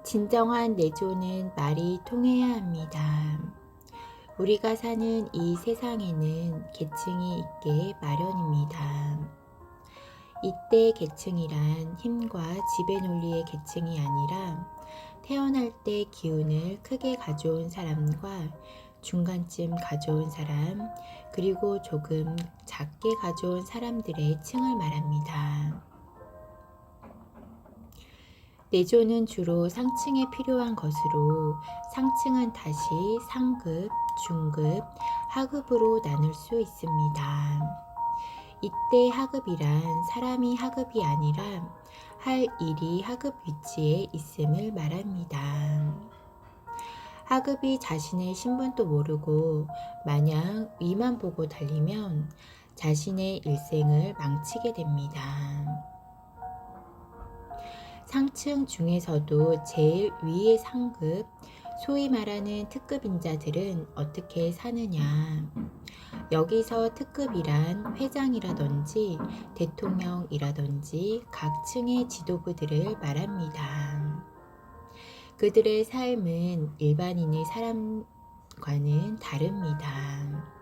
진정한 내조는 말이 통해야 합니다. 우리가 사는 이 세상에는 계층이 있게 마련입니다. 이때 계층이란 힘과 지배 논리의 계층이 아니라 태어날 때 기운을 크게 가져온 사람과 중간쯤 가져온 사람, 그리고 조금 작게 가져온 사람들의 층을 말합니다. 내조는 주로 상층에 필요한 것으로 상층은 다시 상급, 중급, 하급으로 나눌 수 있습니다. 이때 하급이란 사람이 하급이 아니라 할 일이 하급 위치에 있음을 말합니다. 하급이 자신의 신분도 모르고 마냥 위만 보고 달리면 자신의 일생을 망치게 됩니다. 상층 중에서도 제일 위의 상급, 소위 말하는 특급인자들은 어떻게 사느냐. 여기서 특급이란 회장이라든지 대통령이라든지 각 층의 지도부들을 말합니다. 그들의 삶은 일반인의 사람과는 다릅니다.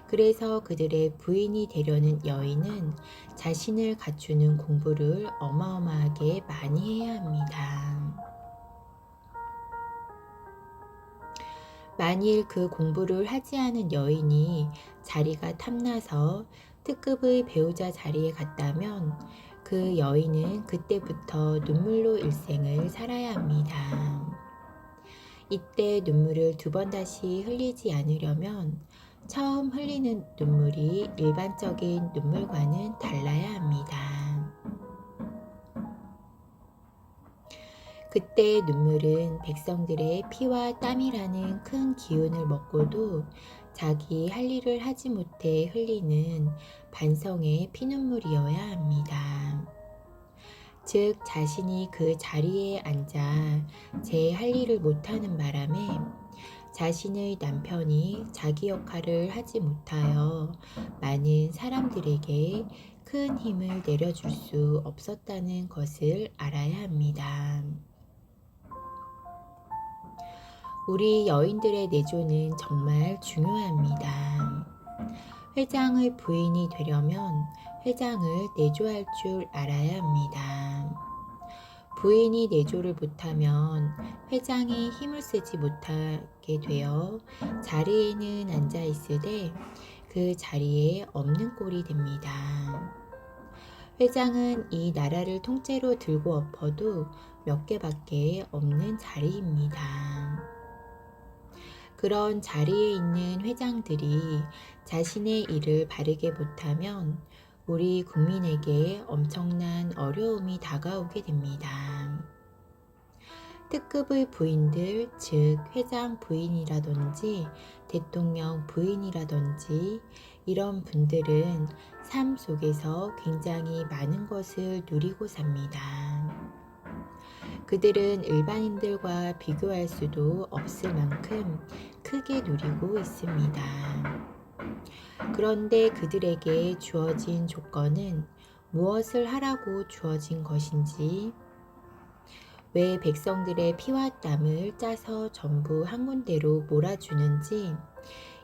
그래서 그들의 부인이 되려는 여인은 자신을 갖추는 공부를 어마어마하게 많이 해야 합니다. 만일 그 공부를 하지 않은 여인이 자리가 탐나서 특급의 배우자 자리에 갔다면 그 여인은 그때부터 눈물로 일생을 살아야 합니다. 이때 눈물을 두 번 다시 흘리지 않으려면 처음 흘리는 눈물이 일반적인 눈물과는 달라야 합니다. 그때 눈물은 백성들의 피와 땀이라는 큰 기운을 먹고도 자기 할 일을 하지 못해 흘리는 반성의 피눈물이어야 합니다. 즉 자신이 그 자리에 앉아 제 할 일을 못하는 바람에 자신의 남편이 자기 역할을 하지 못하여 많은 사람들에게 큰 힘을 내려줄 수 없었다는 것을 알아야 합니다. 우리 여인들의 내조는 정말 중요합니다. 회장의 부인이 되려면 회장을 내조할 줄 알아야 합니다. 부인이 내조를 못하면 회장이 힘을 쓰지 못하게 되어 자리에는 앉아 있으되 그 자리에 없는 꼴이 됩니다. 회장은 이 나라를 통째로 들고 엎어도 몇 개밖에 없는 자리입니다. 그런 자리에 있는 회장들이 자신의 일을 바르게 못하면 우리 국민에게 엄청난 어려움이 다가오게 됩니다. 특급의 부인들, 즉 회장 부인이라든지 대통령 부인이라든지 이런 분들은 삶 속에서 굉장히 많은 것을 누리고 삽니다. 그들은 일반인들과 비교할 수도 없을 만큼 크게 누리고 있습니다. 그런데 그들에게 주어진 조건은 무엇을 하라고 주어진 것인지, 왜 백성들의 피와 땀을 짜서 전부 한 군데로 몰아주는지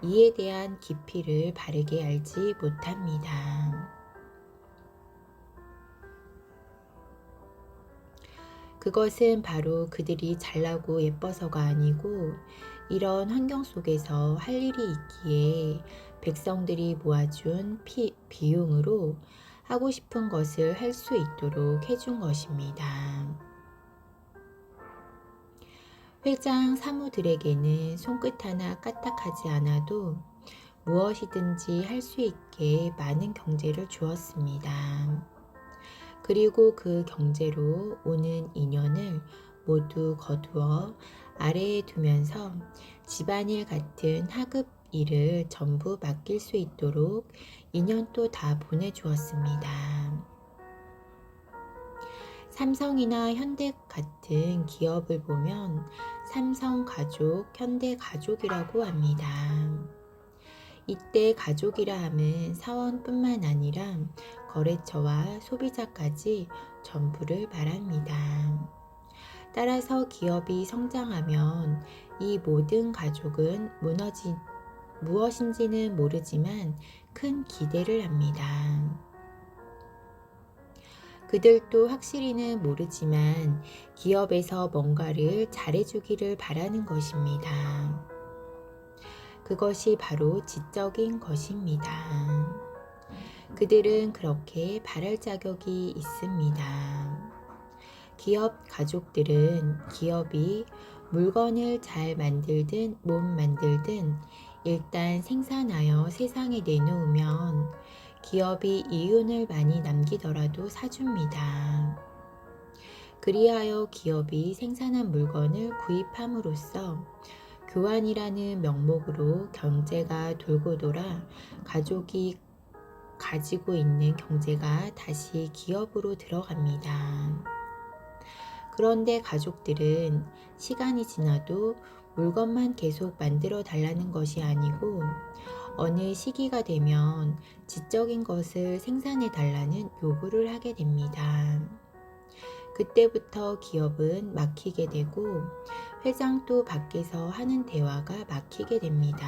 이에 대한 깊이를 바르게 알지 못합니다. 그것은 바로 그들이 잘나고 예뻐서가 아니고 이런 환경 속에서 할 일이 있기에 백성들이 모아준 비용으로 하고 싶은 것을 할 수 있도록 해준 것입니다. 회장 사무들에게는 손끝 하나 까딱하지 않아도 무엇이든지 할 수 있게 많은 경제를 주었습니다. 그리고 그 경제로 오는 인연을 모두 거두어 아래에 두면서 집안일 같은 하급 일을 전부 맡길 수 있도록 인연도 다 보내주었습니다. 삼성이나 현대 같은 기업을 보면 삼성가족, 현대가족이라고 합니다. 이때 가족이라 함은 사원뿐만 아니라 거래처와 소비자까지 전부를 말합니다. 따라서 기업이 성장하면 이 모든 가족은 무엇인지는 모르지만 큰 기대를 합니다. 그들도 확실히는 모르지만 기업에서 뭔가를 잘해주기를 바라는 것입니다. 그것이 바로 지적인 것입니다. 그들은 그렇게 바랄 자격이 있습니다. 기업 가족들은 기업이 물건을 잘 만들든 못 만들든 일단 생산하여 세상에 내놓으면 기업이 이윤을 많이 남기더라도 사줍니다. 그리하여 기업이 생산한 물건을 구입함으로써 교환이라는 명목으로 경제가 돌고 돌아 가족이 가지고 있는 경제가 다시 기업으로 들어갑니다. 그런데 가족들은 시간이 지나도 물건만 계속 만들어 달라는 것이 아니고 어느 시기가 되면 지적인 것을 생산해 달라는 요구를 하게 됩니다. 그때부터 기업은 막히게 되고 회장도 밖에서 하는 대화가 막히게 됩니다.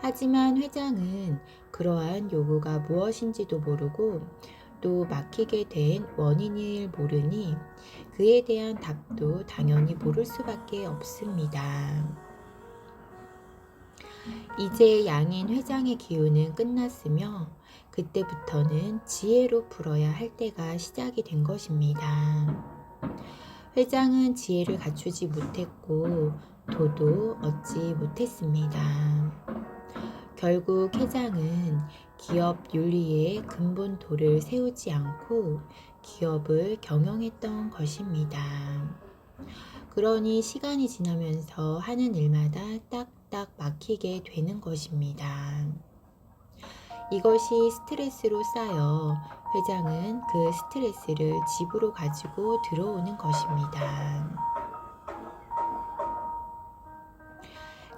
하지만 회장은 그러한 요구가 무엇인지도 모르고 또 막히게 된 원인을 모르니 그에 대한 답도 당연히 모를 수밖에 없습니다. 이제 양인 회장의 기운은 끝났으며 그때부터는 지혜로 풀어야 할 때가 시작이 된 것입니다. 회장은 지혜를 갖추지 못했고 도도 얻지 못했습니다. 결국 회장은 기업 윤리의 근본도를 세우지 않고 기업을 경영했던 것입니다. 그러니 시간이 지나면서 하는 일마다 딱딱 막히게 되는 것입니다. 이것이 스트레스로 쌓여 회장은 그 스트레스를 집으로 가지고 들어오는 것입니다.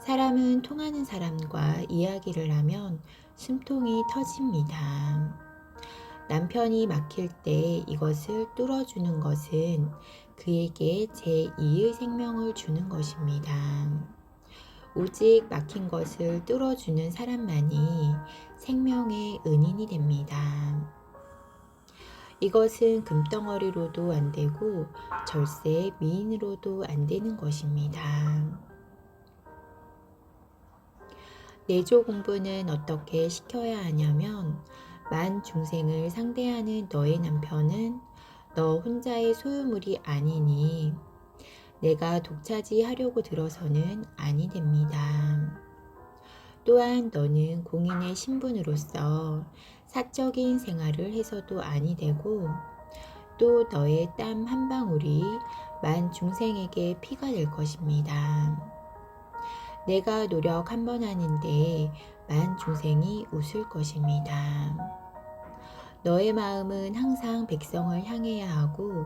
사람은 통하는 사람과 이야기를 하면 숨통이 터집니다. 남편이 막힐 때 이것을 뚫어주는 것은 그에게 제2의 생명을 주는 것입니다. 오직 막힌 것을 뚫어주는 사람만이 생명의 은인이 됩니다. 이것은 금덩어리로도 안 되고 절세 미인으로도 안 되는 것입니다. 내조 공부는 어떻게 시켜야 하냐면 만 중생을 상대하는 너의 남편은 너 혼자의 소유물이 아니니 내가 독차지하려고 들어서는 아니 됩니다. 또한 너는 공인의 신분으로서 사적인 생활을 해서도 아니 되고 또 너의 땀 한 방울이 만 중생에게 피가 될 것입니다. 내가 노력 한 번 하는데 만 중생이 웃을 것입니다. 너의 마음은 항상 백성을 향해야 하고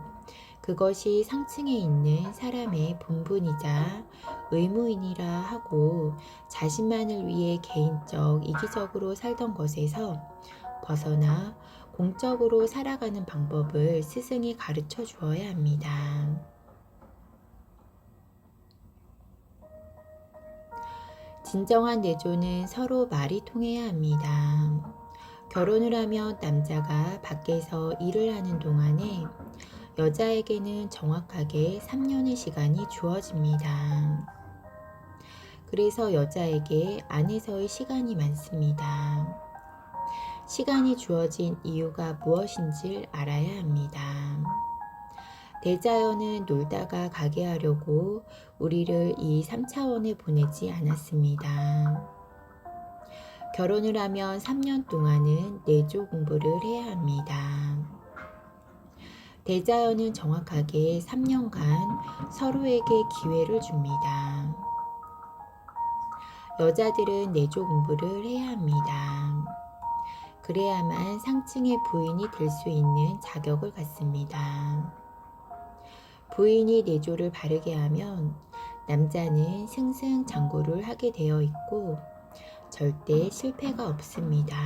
그것이 상층에 있는 사람의 본분이자 의무이니라 하고 자신만을 위해 개인적 이기적으로 살던 것에서 벗어나 공적으로 살아가는 방법을 스승이 가르쳐 주어야 합니다. 진정한 내조는 서로 말이 통해야 합니다. 결혼을 하면 남자가 밖에서 일을 하는 동안에 여자에게는 정확하게 3년의 시간이 주어집니다. 그래서 여자에게 안에서의 시간이 많습니다. 시간이 주어진 이유가 무엇인지 알아야 합니다. 대자연은 놀다가 가게 하려고 우리를 이 3차원에 보내지 않았습니다. 결혼을 하면 3년 동안은 내조 공부를 해야 합니다. 대자연은 정확하게 3년간 서로에게 기회를 줍니다. 여자들은 내조 공부를 해야 합니다. 그래야만 상층의 부인이 될 수 있는 자격을 갖습니다. 부인이 내조를 바르게 하면 남자는 승승장구를 하게 되어 있고 절대 실패가 없습니다.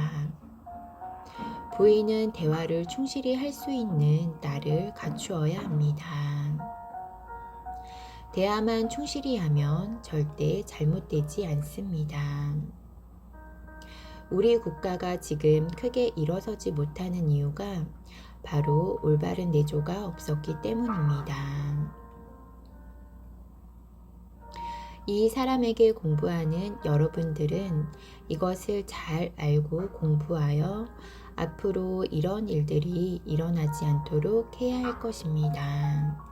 부인은 대화를 충실히 할 수 있는 날을 갖추어야 합니다. 대화만 충실히 하면 절대 잘못되지 않습니다. 우리 국가가 지금 크게 일어서지 못하는 이유가 바로 올바른 내조가 없었기 때문입니다. 이 사람에게 공부하는 여러분들은 이것을 잘 알고 공부하여 앞으로 이런 일들이 일어나지 않도록 해야 할 것입니다.